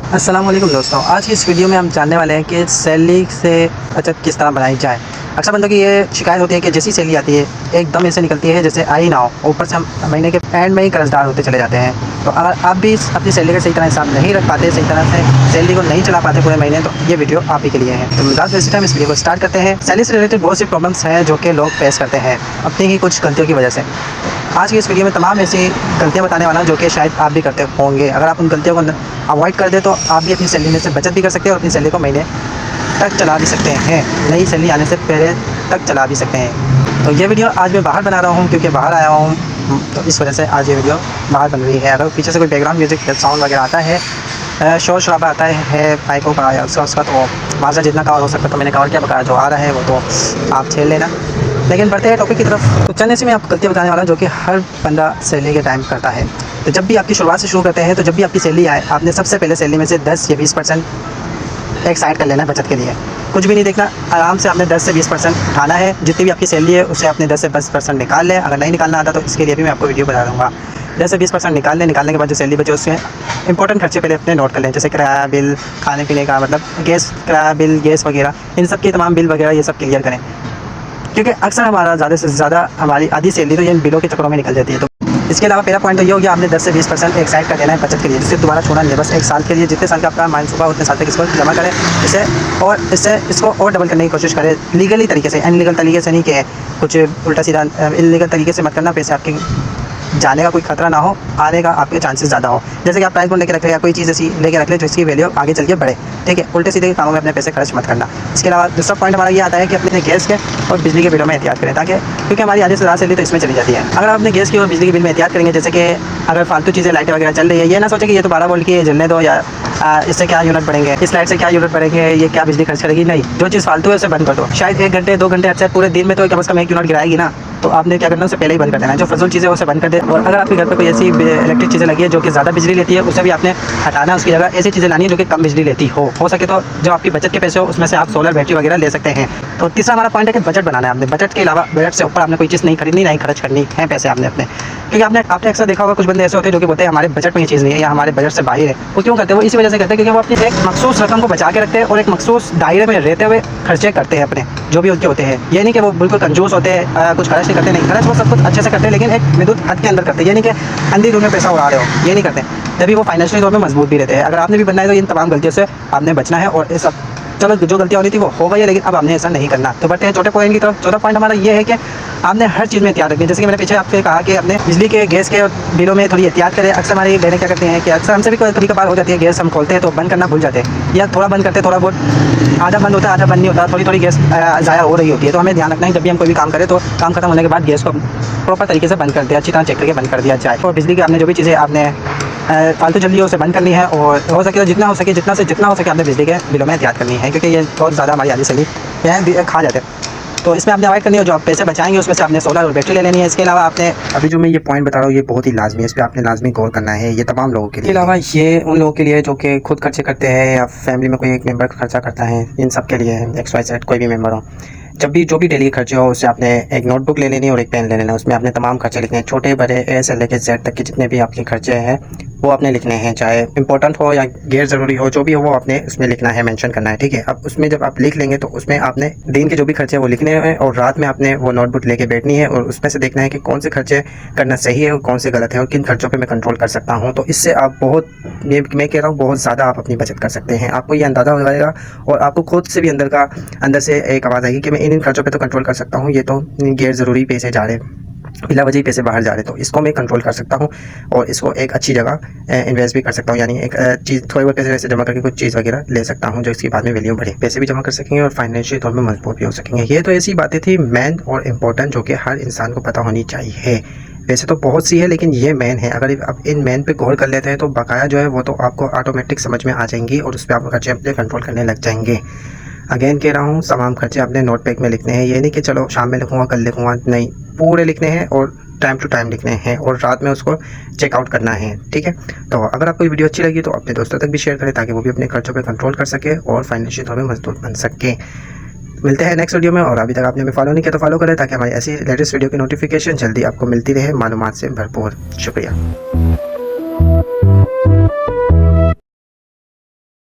अस्सलाम वालेकुम दोस्तों, आज की इस वीडियो में हम जानने वाले हैं कि सैलरी से बचत किस तरह बनाई जाए। अक्सर बंदों की ये शिकायत होती है कि जैसी सैलरी आती है एकदम ऐसे निकलती है जैसे आई ना हो, ऊपर से हम महीने के एंड में ही कर्जदार होते चले जाते हैं। तो अगर आप भी अपनी सैलरी का सही तरह हिसाब नहीं रख पाते, सही तरह से सैलरी को नहीं चला पाते पूरे महीने, तो ये वीडियो आप ही के लिए है। तो मजाक इस टाइम इस वीडियो को स्टार्ट करते हैं। सैलरी से रिलेटेड बहुत सी प्रॉब्लम्स हैं जो कि लोग फेस करते हैं अपनी ही कुछ गलतियों की वजह से। आज की इस वीडियो में तमाम ऐसी गलतियाँ बताने वाला हूँ जो कि शायद आप भी करते होंगे। अगर आप उन गलतियों को अवॉइड कर दे तो आप भी अपनी सैलरी में से बचत भी कर सकते हैं और अपनी सैलरी को महीने तक चला भी सकते हैं, नई सैलरी आने से पहले तक चला भी सकते हैं। तो ये वीडियो आज मैं बाहर बना रहा हूँ क्योंकि बाहर आया हूँ, तो इस वजह से आज ये वीडियो बाहर बन रही है। अगर पीछे से कोई बैकग्राउंड म्यूजिक साउंड वगैरह आता है, शोर शराबा आता है बाइकों का या उसका तो वहाँ जितना कवर हो सकता है तो मैंने कवर किया, बकाया जो आ रहा है वो तो आप झेल लेना। लेकिन बढ़ते हैं टॉपिक की तरफ। तो चंद ऐसे में आपको गलतियाँ बताने वाला जो कि हर बंदा सैलरी के टाइम करता है। तो जब भी आपकी शुरुआत से शुरू करते हैं, तो जब भी आपकी सैलरी आए, आपने सबसे पहले सैलरी में से 10 या 20% एक साइड कर लेना है बचत के लिए। कुछ भी नहीं देखना, आराम से आपने 10 से 20% उठाना है। जितनी भी आपकी सैलरी है उससे आपने 10 से 20% निकाल लें। अगर नहीं निकालना आता तो इसके लिए भी मैं आपको वीडियो बता दूँगा। 10 से 20% निकाल लें। निकालने के बाद जो सैलरी बचे उसमें इंपॉर्टेंट खर्चे पहले अपने नोट कर लें, जैसे किराया बिल, खाने पीने का मतलब गैस किराया बिल, गैस वगैरह, इन सब की तमाम बिल वगैरह ये सब क्लियर करें, क्योंकि अक्सर हमारा ज़्यादा से ज़्यादा हमारी आधी सैलरी तो इन बिलों के चक्करों में निकल जाती है। तो इसके अलावा पहला पॉइंट तो ये हो गया, आपने 10 से 20% एक साइड कर देना है बचत के लिए, जिससे दोबारा छोड़ना नहीं है। बस एक साल के लिए जितने साल का आपका माइंड सुबह उतने साल तक इसको जमा करें, इससे इसको और डबल करने की कोशिश करें लीगली तरीके से, अनलीगल तरीके से नहीं कि कुछ उल्टा सीधा इलीगल तरीके से मत करना। पैसे आपके जाने का कोई खतरा ना हो, आने का आपके चांसेस ज़्यादा हो। जैसे कि आप प्राइस बॉन्ड लेके रख रहे हैं या कोई चीज़ ऐसी लेके रख ले जो इसकी वैल्यू आगे चल के बढ़े, ठीक है। उल्टे सीधे कामों में अपने पैसे खर्च मत करना। इसके अलावा दूसरा पॉइंट हमारा ये आता है कि अपने गैस के और बिजली के बिलों में एहतियात करें, ताकि क्योंकि हमारी आधी से ज़्यादा सैलरी तो इसमें चली जाती है। अगर आप अपने गैस की और बिजली के बिल में एहतियात करेंगे, जैसे कि अगर फालतू चीज़ें लाइटें वगैरह चल रही है, ये ना सोचें कि ये तो 12 वोल्ट की है जलने दो, या इससे क्या यूनिट बढ़ेंगे, इस लाइट से क्या यूनिट बढ़ेंगे, ये क्या बिजली खर्च करेगी। नहीं, जो चीज़ फालतू है उसे बंद कर दो। शायद 1 घंटे 2 घंटे अच्छा पूरे दिन में तो कम से कम 1 यूनिट गिराएगी ना, तो आपने क्या करना है उसे पहले ही बंद कर देना है। जो फजूल चीज़ें उसे बंद कर दे। और अगर आपके घर पे कोई ऐसी इलेक्ट्रिक चीज़ें लगी है जो कि ज़्यादा बिजली लेती है, उसे भी आपने हटाना है। उसकी जगह ऐसी चीज़ें लानी है जो कि कम बिजली लेती हो सके तो जो आपकी बचत के पैसे हो उसमें से आप सोलर बैटरी वगैरह ले सकते हैं। तो तीसरा हमारा पॉइंट है कि बजट बनाना है आपने। बजट के अलावा बजट से ऊपर आपने कोई चीज़ नहीं खरीदनी, नहीं खर्च करनी है पैसे आपने अपने, क्योंकि आपने अक्सर देखा होगा कुछ बंदे ऐसे होते हैं जो कि बोलते हैं हमारे बजट में ये चीज़ नहीं है या हमारे बजट से बाहर है। वो क्यों करते हैं? वो इसी वजह से करते हैं क्योंकि वो अपनी एक मखसूस रकम को बचा के रखते हैं और एक मखसूस दायरे में रहते हुए खर्चे करते हैं अपने, जो भी उनके होते हैं। ये नहीं कि वो बिल्कुल कंजूस होते हैं, कुछ खर्च नहीं करते, नहीं, खर्च वो सब कुछ अच्छे से करते हैं, लेकिन एक महदूद हद के अंदर करते हैं। ये नहीं कि अंधी धुन में पैसा उड़ा रहे हो, ये नहीं करते। तभी वो फाइनेंशियली तौर पर मजबूत भी रहते हैं। अगर आपने भी बनना है तो इन तमाम गलतियों से आपने बचना है। और ये सब चलो जो गलतियाँ होनी थी वो हो गई है, लेकिन अब हमने ऐसा नहीं करना। तो बढ़ते हैं चौथे पॉइंट की तरफ। चौथा पॉइंट हमारा ये है कि आपने हर चीज़ में एहतियात रखनी है। जैसे कि मैंने पीछे आपसे कहा कि अपने बिजली के गैस के बिलों में थोड़ी एहतियात करें। अक्सर हमारी बहनें क्या करते हैं कि अक्सर हमसे भी कभी कभार हो जाती है, गैस हम खोलते हैं तो बंद करना भूल जाते हैं, या थोड़ा बंद करते हैं, थोड़ा बहुत आधा बंद होता है आधा बंद नहीं होता, थोड़ी गैस ज़ाया हो रही होती है। तो हमें ध्यान रखना है जब भी हम कोई भी काम करें तो काम खत्म होने के बाद गैस को प्रॉपर तरीके से बंद कर दिया, अच्छी तरह चेक करके बंद कर दिया जाए। और बिजली की आपने जो भी चीज़ें आपने फालतू जल्दी उसे बंद करनी है, और हो सके तो जितना हो सके आपने बिजली के बिलों में एहतियात करनी है, क्योंकि ये बहुत ज़्यादा हमारी आधी सैलरी खा जाते हैं। तो इसमें आपने अवॉइड करनी है। जो आप पैसे बचाएंगे उसमें से आपने सोलर और बैटरी ले लेनी है। इसके अलावा आपने अभी जो मैं ये पॉइंट बता रहा हूँ ये बहुत ही लाजमी है, इस पर आपने लाजमी गौर करना है। ये तमाम लोगों के लिए, इसके अलावा ये उन लोगों के लिए जो कि खुद खर्चे करते हैं या फैमिली में कोई एक मेंबर खर्चा करता है, इन सब के लिए XYZ कोई भी मेंबर हो, जब भी जो भी डेली खर्चे हो उससे आपने एक नोटबुक ले लेनी और एक पेन ले लेना। उसमें आपने तमाम खर्चे लिखने हैं, छोटे बड़े A से लेकर Z तक के जितने भी आपके खर्चे हैं वो आपने लिखने हैं, चाहे इंपॉर्टेंट हो या गैर ज़रूरी हो, जो भी हो वो आपने उसमें लिखना है, मेंशन करना है, ठीक है। अब उसमें जब आप लिख लेंगे तो उसमें आपने दिन के जो भी खर्चे वो लिखने हैं और रात में आपने वो नोटबुक लेके बैठनी है और उसमें से देखना है कि कौन से खर्चे करना सही है और कौन से गलत है और किन खर्चों पर मैं कंट्रोल कर सकता हूँ। तो इससे आप बहुत, मैं कह रहा हूँ बहुत ज़्यादा आप अपनी बचत कर सकते हैं। आपको ये अंदाज़ा हो जाएगा और आपको खुद से भी अंदर से एक आवाज़ आएगी कि मैं इन खर्चों पर तो कंट्रोल कर सकता हूँ, ये तो गैर ज़रूरी पैसे जा रहे हैं, बिला वजह पैसे बाहर जा रहे हैं, तो इसको मैं कंट्रोल कर सकता हूँ और इसको एक अच्छी जगह इन्वेस्ट भी कर सकता हूँ। यानी एक चीज़ थोड़े बहुत पैसे वैसे जमा करके कुछ चीज़ वगैरह ले सकता हूँ जो इसकी बाद में वैल्यू बढ़े, पैसे भी जमा कर सकेंगे और फाइनेंशियल तौर पर मजबूत भी हो सकेंगे। ये तो ऐसी बातें थी मेन और इम्पोर्टेंट जो कि हर इंसान को पता होनी चाहिए। वैसे तो बहुत सी है लेकिन ये मेन है। अगर आप इन मेन पे गौर कर लेते हैं तो बकाया जो है वो तो आपको ऑटोमेटिक समझ में आ जाएंगी और उस पर आप खर्चे अपने कंट्रोल करने लग जाएंगे। अगेन कह रहा हूँ, तमाम खर्चे अपने नोट पैक में लिखने हैं। ये नहीं कि चलो शाम में लिखूँगा कल लिखूँगा, नहीं, पूरे लिखने हैं और टाइम टू टाइम लिखने हैं और रात में उसको चेकआउट करना है, ठीक है। तो अगर आपको वीडियो अच्छी लगी तो अपने दोस्तों तक भी शेयर करें ताकि वो भी अपने खर्चों पर कंट्रोल कर सके और फाइनेंशियल तौर पर मजबूत बन सके। मिलते हैं नेक्स्ट वीडियो में, और अभी तक आपने हमें फॉलो नहीं किया तो फॉलो करें ताकि हमारी ऐसी लेटेस्ट वीडियो की नोटिफिकेशन जल्दी आपको मिलती रहे, मालूमात से भरपूर। शुक्रिया।